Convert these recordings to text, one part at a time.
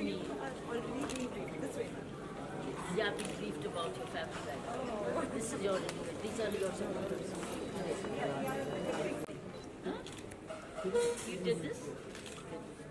me. Already this way. Yeah, we briefed about your family background. This is your, these are your supporters. Huh? You did this?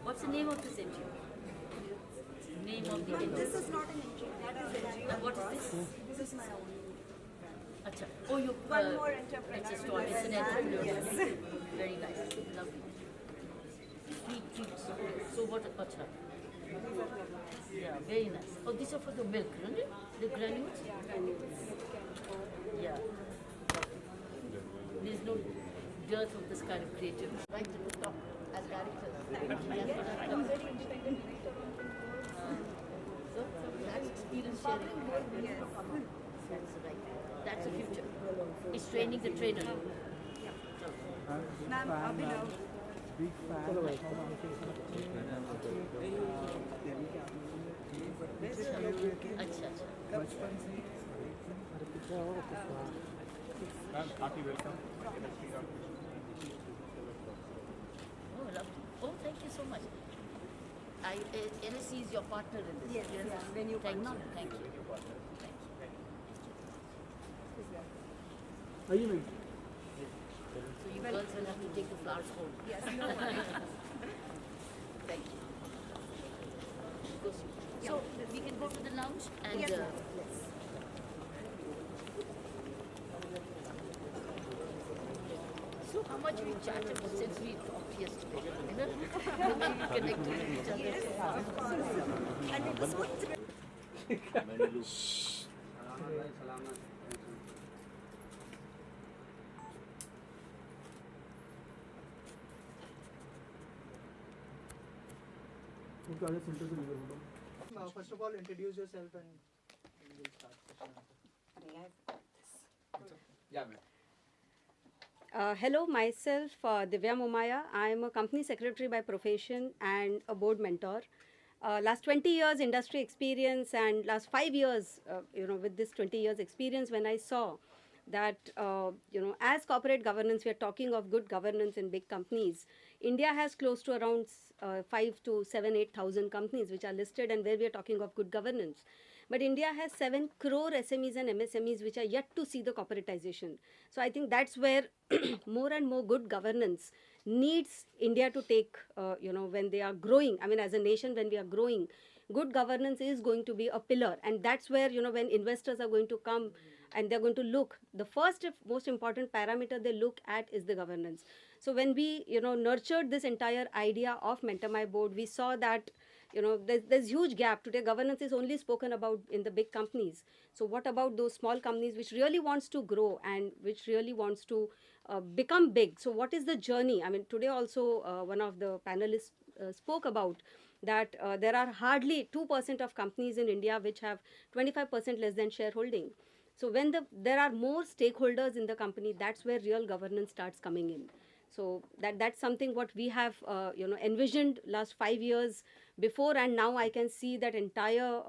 What's the name of this NGO? Name of the NGO? This is not an NGO. That is NGO. And what is this? This is my own. Acha. Oh, you. One more entrepreneur. It's a story. It's an entrepreneur. Yes. Very nice. Lovely. Sweet. So what? Acha. Yeah, very nice. Oh, these are for the milk, isn't it? The granules? Yeah, granules. Yeah. There's no dearth of this kind of creativity. Right to the top as director. So that's experience sharing. Yes. That's right. That's the future. It's training the trainer. Ma'am, Abhinav. Big fan. अच्छा. बचपन से Ma'am, hearty welcome. Oh, lovely. Oh, thank you so much. NSC is your partner in this. Yes, yeah, when you Thank you. partner. Thank you. Are you in? So you girls will have to take the flowers home. Yes, no worries. Thank you. So we can go to the lounge and. Yes, ma'am. So how much we chatted since we talked yesterday? You know, when we connected with each other so far. And it was so thrilling. उनका आगे centre से निकल बोलो. First of all, introduce yourself and we'll start session. Yeah, ma'am. Hello, myself Divya Momaya. I am a company secretary by profession and a board mentor. Last 20 years industry experience and last 5 years, with this 20 years experience, when I saw that, as corporate governance, we are talking of good governance in big companies. India has close to around 5 to 7, 8,000 companies which are listed and where we are talking of good governance. But India has 7 crore SMEs and MSMEs which are yet to see the corporatization. So I think that's where more and more good governance needs India to take, when they are growing. I mean, as a nation, when we are growing, good governance is going to be a pillar. And that's where, when investors are going to come and they're going to look, the first, most important parameter they look at is the governance. So when we, nurtured this entire idea of Mentor My Board, we saw that, there's huge gap. Today, governance is only spoken about in the big companies. So what about those small companies which really wants to grow and which really wants to become big? So what is the journey? I mean, today also one of the panelists spoke about that there are hardly 2% of companies in India which have 25% less than shareholding. So when there are more stakeholders in the company, that's where real governance starts coming in. So that's something what we have envisioned last 5 years before, and now I can see that entire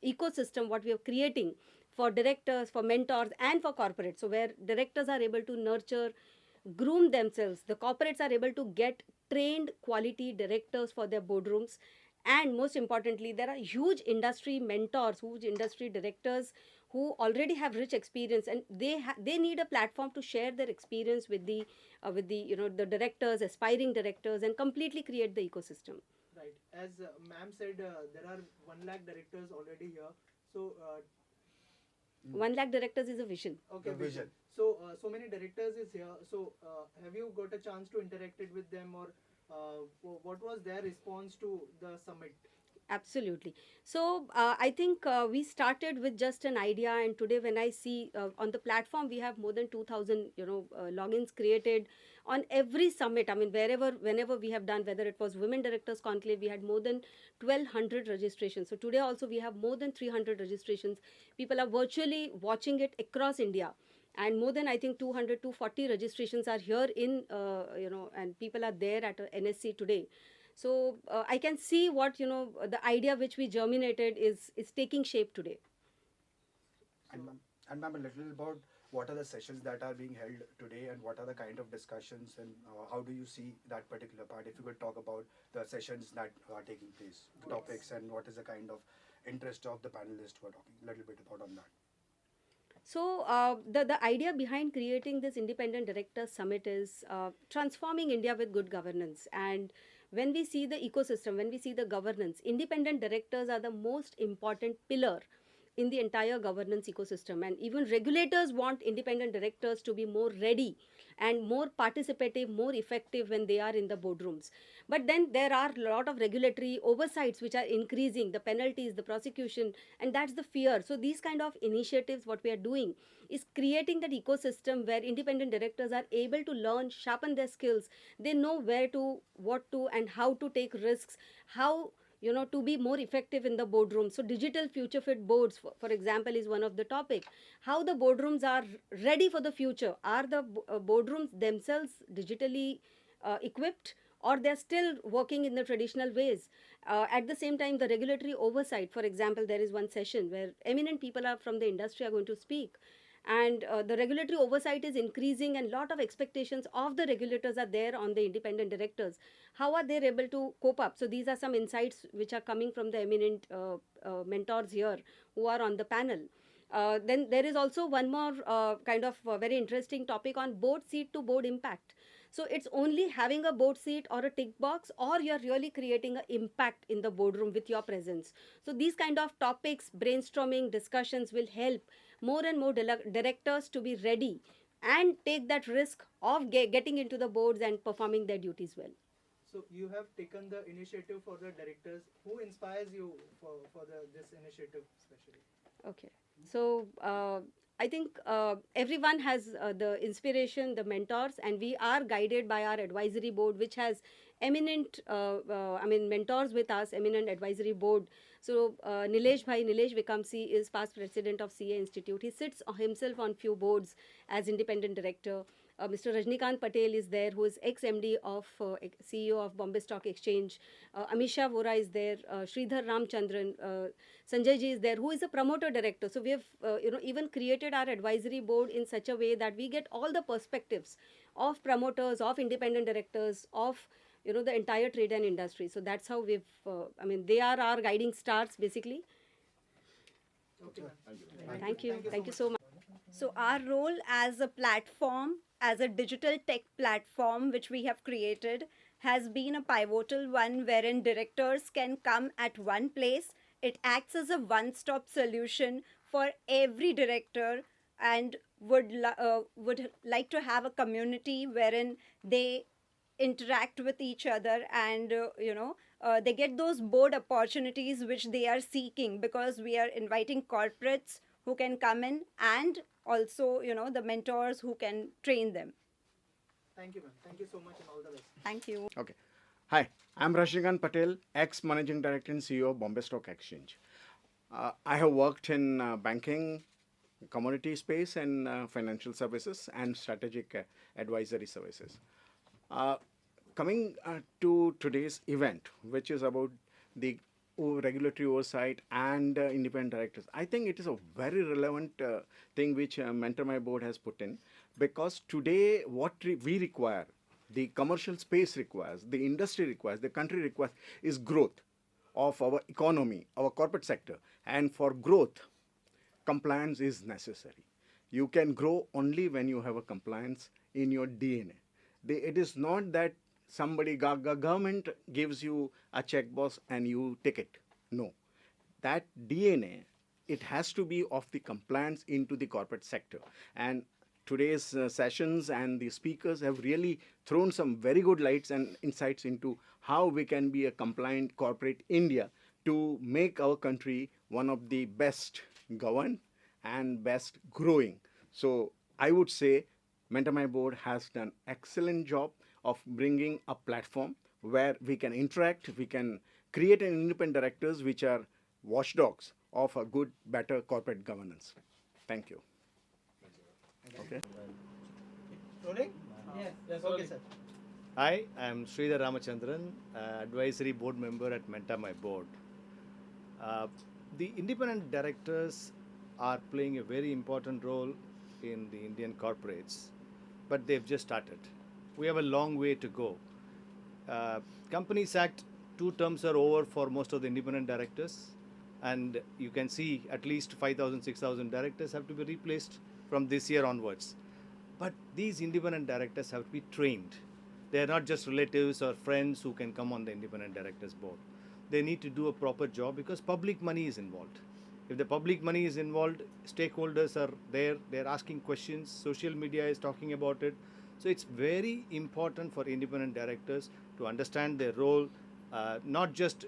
ecosystem what we are creating for directors, for mentors, and for corporates. So where directors are able to nurture, groom themselves, the corporates are able to get trained quality directors for their boardrooms, and most importantly, there are huge industry mentors, huge industry directors who already have rich experience, and they need a platform to share their experience with the the directors, aspiring directors, and completely create the ecosystem. Right. As ma'am said, there are 1 lakh directors already here. So, 1 lakh directors is a vision. okay, The vision. So, so many directors is here. So, have you got a chance to interact with them, or what was their response to the summit? Absolutely. So I think we started with just an idea, and today when I see on the platform we have more than 2,000 logins created on every summit. I mean, whenever we have done, whether it was Women Directors Conclave, we had more than 1,200 registrations. So today also we have more than 300 registrations. People are virtually watching it across India. And more than, I think, 200 to 40 registrations are here in, and people are there at NSC today. So I can see what, the idea which we germinated is taking shape today. And ma'am, a little about what are the sessions that are being held today, and what are the kind of discussions, and how do you see that particular part? If you could talk about the sessions that are taking place, topics, and what is the kind of interest of the panelists who are talking, a little bit about on that. So the idea behind creating this Independent Directors Summit is transforming India with good governance. And when we see the ecosystem, when we see the governance, independent directors are the most important pillar in the entire governance ecosystem. And even regulators want independent directors to be more ready and more participative, more effective when they are in the boardrooms. But then there are a lot of regulatory oversights which are increasing, the penalties, the prosecution, and that's the fear. So these kind of initiatives, what we are doing is creating that ecosystem where independent directors are able to learn, sharpen their skills. They know where to, what to, and how to take risks, how to be more effective in the boardroom. So digital future fit boards, for example, is one of the topic. How the boardrooms are ready for the future. Are the boardrooms themselves digitally equipped, or they're still working in the traditional ways? At the same time, the regulatory oversight, for example, there is one session where eminent people from the industry are going to speak. And the regulatory oversight is increasing, and lot of expectations of the regulators are there on the independent directors. How are they able to cope up? So these are some insights which are coming from the eminent mentors here who are on the panel. Then there is also one more kind of very interesting topic on board seat to board impact. So it's only having a board seat or a tick box, or you're really creating an impact in the boardroom with your presence. So these kind of topics, brainstorming, discussions will help more and more directors to be ready and take that risk of getting into the boards and performing their duties well. So you have taken the initiative for the directors. Who inspires you for this initiative especially? Okay. So I think everyone has the inspiration, the mentors, and we are guided by our advisory board, which has eminent, mentors with us, eminent advisory board. So Nilesh Vikamsi is past president of CA Institute. He sits himself on few boards as independent director. Mr. Rajnikant Patel is there, who is ex-MD of CEO of Bombay Stock Exchange. Amisha Vora is there. Sridhar Ramchandran. Sanjay ji is there, who is a promoter director. So we have even created our advisory board in such a way that we get all the perspectives of promoters, of independent directors, of the entire trade and industry. So that's how we've, they are our guiding stars basically. Okay, ma'am. Thank you. Thank you so much. So our role as a platform, as a digital tech platform which we have created, has been a pivotal one wherein directors can come at one place. It acts as a one-stop solution for every director, and would like to have a community wherein they interact with each other, and they get those board opportunities which they are seeking, because we are inviting corporates who can come in, and also the mentors who can train them. Thank you, ma'am. Thank you so much, and all the best. Thank you. Okay. Hi, I'm Rajnikant Patel, ex-Managing Director and CEO of Bombay Stock Exchange. I have worked in banking, commodity space, and financial services and strategic advisory services. Coming to today's event, which is about the regulatory oversight and independent directors, I think it is a very relevant thing which Mentor My Board has put in, because today what we require, the commercial space requires, the industry requires, the country requires, is growth of our economy, our corporate sector. And for growth, compliance is necessary. You can grow only when you have a compliance in your DNA. It is not that somebody, government gives you a checkbox and you take it. No. That DNA, it has to be of the compliance into the corporate sector. And today's sessions and the speakers have really thrown some very good lights and insights into how we can be a compliant corporate India to make our country one of the best governed and best growing. So I would say Mentor My Board has done excellent job of bringing a platform where we can interact, we can create an independent directors which are watchdogs of a good, better corporate governance. Thank you. Okay. Rolling? Yes. Okay, sir. Hi, I'm Sridhar Ramachandran, advisory board member at Mentor My Board. The independent directors are playing a very important role in the Indian corporates, but they've just started. We have a long way to go. Companies Act 2 terms are over for most of the independent directors, and you can see at least 5,000, 6,000 directors have to be replaced from this year onwards. But these independent directors have to be trained. They are not just relatives or friends who can come on the independent directors board. They need to do a proper job because public money is involved. If the public money is involved, stakeholders are there, they're asking questions, social media is talking about it. So it's very important for independent directors to understand their role, not just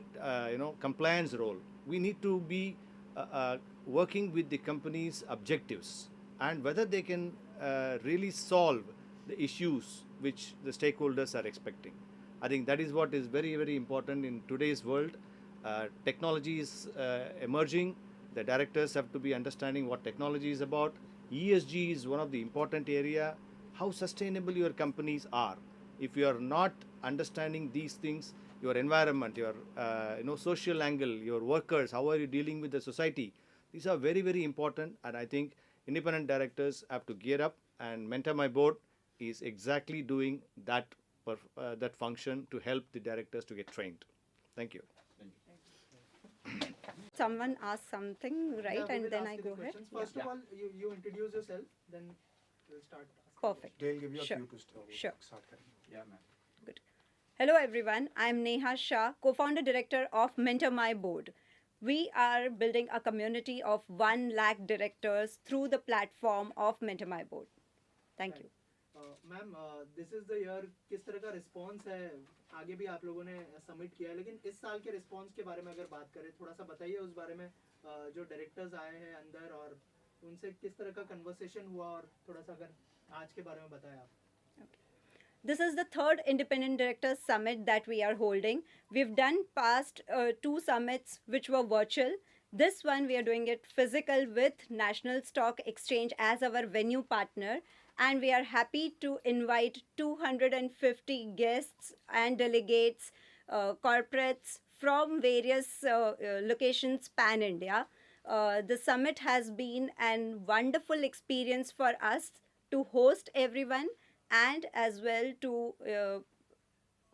compliance role. We need to be working with the company's objectives and whether they can really solve the issues which the stakeholders are expecting. I think that is what is very, very important in today's world. Technology is emerging. The directors have to be understanding what technology is about. ESG is one of the important area. How sustainable your companies are. If you are not understanding these things, your environment, your social angle, your workers, how are you dealing with the society? These are very, very important, and I think independent directors have to gear up, and Mentor My Board is exactly doing that that function to help the directors to get trained. Thank you. Someone asked something, right? Yeah, we and will then ask I you go the ahead. questions. First of all, you introduce yourself, then we'll start. Perfect. They'll give you a Sure. cue to Sure. start. Yeah, ma'am. Good. Hello, everyone. I'm Neha Shah, co-founder director of Mentor My Board. We are building a community of 1 lakh directors through the platform of Mentor My Board. Thank you. Ma'am this is the year किस तरह का response है आगे भी आप लोगों ने submit किया है लेकिन इस साल के रिस्पांस के बारे में अगर बात करें थोड़ा सा बताइए उस बारे में जो डायरेक्टर्स आए हैं अंदर और उनसे किस तरह का कन्वर्सेशन हुआ और थोड़ा सा अगर आज के बारे में बताएं आप This is the third Independent Directors Summit that we are holding. We've done past 2 summits which were virtual. This one we are doing it physical with National Stock Exchange as our venue partner. And we are happy to invite 250 guests and delegates, corporates from various locations pan-India. The summit has been a wonderful experience for us to host everyone and as well to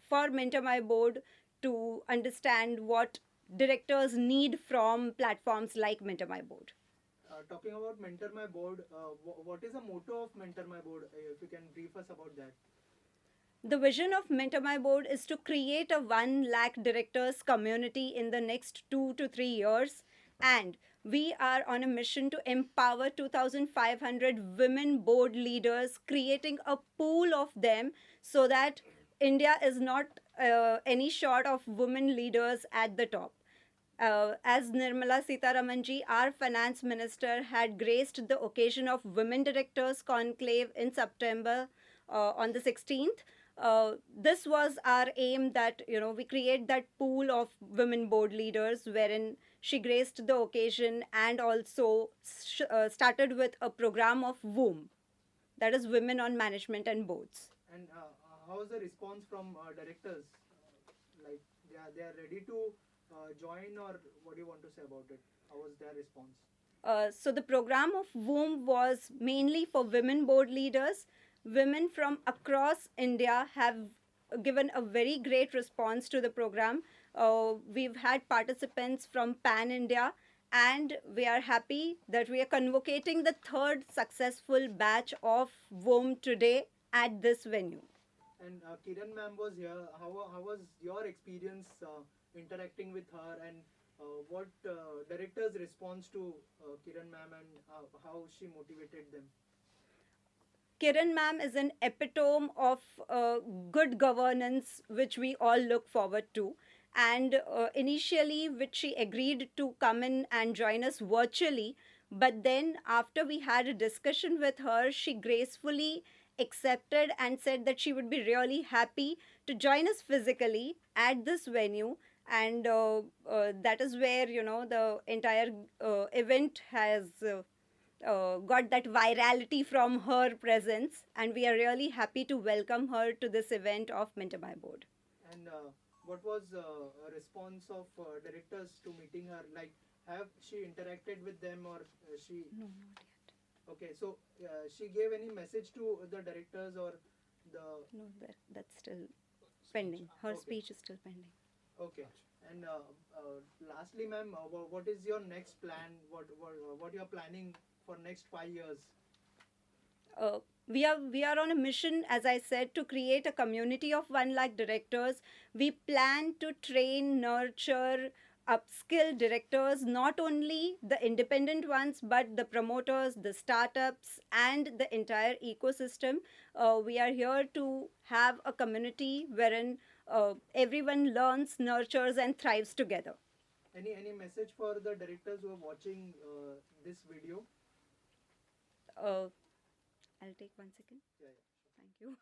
for Mentor My Board to understand what directors need from platforms like Mentor My Board. Talking about Mentor My Board, what is the motto of Mentor My Board? If you can brief us about that. The vision of Mentor My Board is to create a 1 lakh directors community in the next 2 to 3 years. And we are on a mission to empower 2,500 women board leaders, creating a pool of them so that India is not any short of women leaders at the top. As Nirmala Sitharamanji, our finance minister, had graced the occasion of Women Directors Conclave in September on the 16th. This was our aim that, we create that pool of women board leaders wherein she graced the occasion and also started with a program of WOM, that is Women on Management and Boards. And how is the response from directors? Like they are ready to join or what do you want to say about it? How was their response? So the program of WOM was mainly for women board leaders. Women from across India have given a very great response to the program. We've had participants from Pan India, and we are happy that we are convocating the 3rd successful batch of WOM today at this venue. And Kiran ma'am was here. How was your experience interacting with her, and what director's response to Kiran ma'am and how she motivated them? Kiran ma'am is an epitome of good governance, which we all look forward to. And initially, which she agreed to come in and join us virtually. But then after we had a discussion with her, she gracefully accepted and said that she would be really happy to join us physically at this venue. And that is where, the entire event has got that virality from her presence, and we are really happy to welcome her to this event of Mentor My Board. And what was a response of directors to meeting her? Like, have she interacted with them or she? No, not yet. Okay, so she gave any message to the directors or the. No, that's still pending. Her Okay. speech is still pending. Okay, and lastly, ma'am, what is your next plan? What you are planning for next 5 years? We are on a mission, as I said, to create a community of 1 lakh directors. We plan to train, nurture, upskill directors, not only the independent ones, but the promoters, the startups, and the entire ecosystem. We are here to have a community wherein everyone learns, nurtures, and thrives together. Any message for the directors who are watching this video? I'll take 1 second. Yeah. Thank you.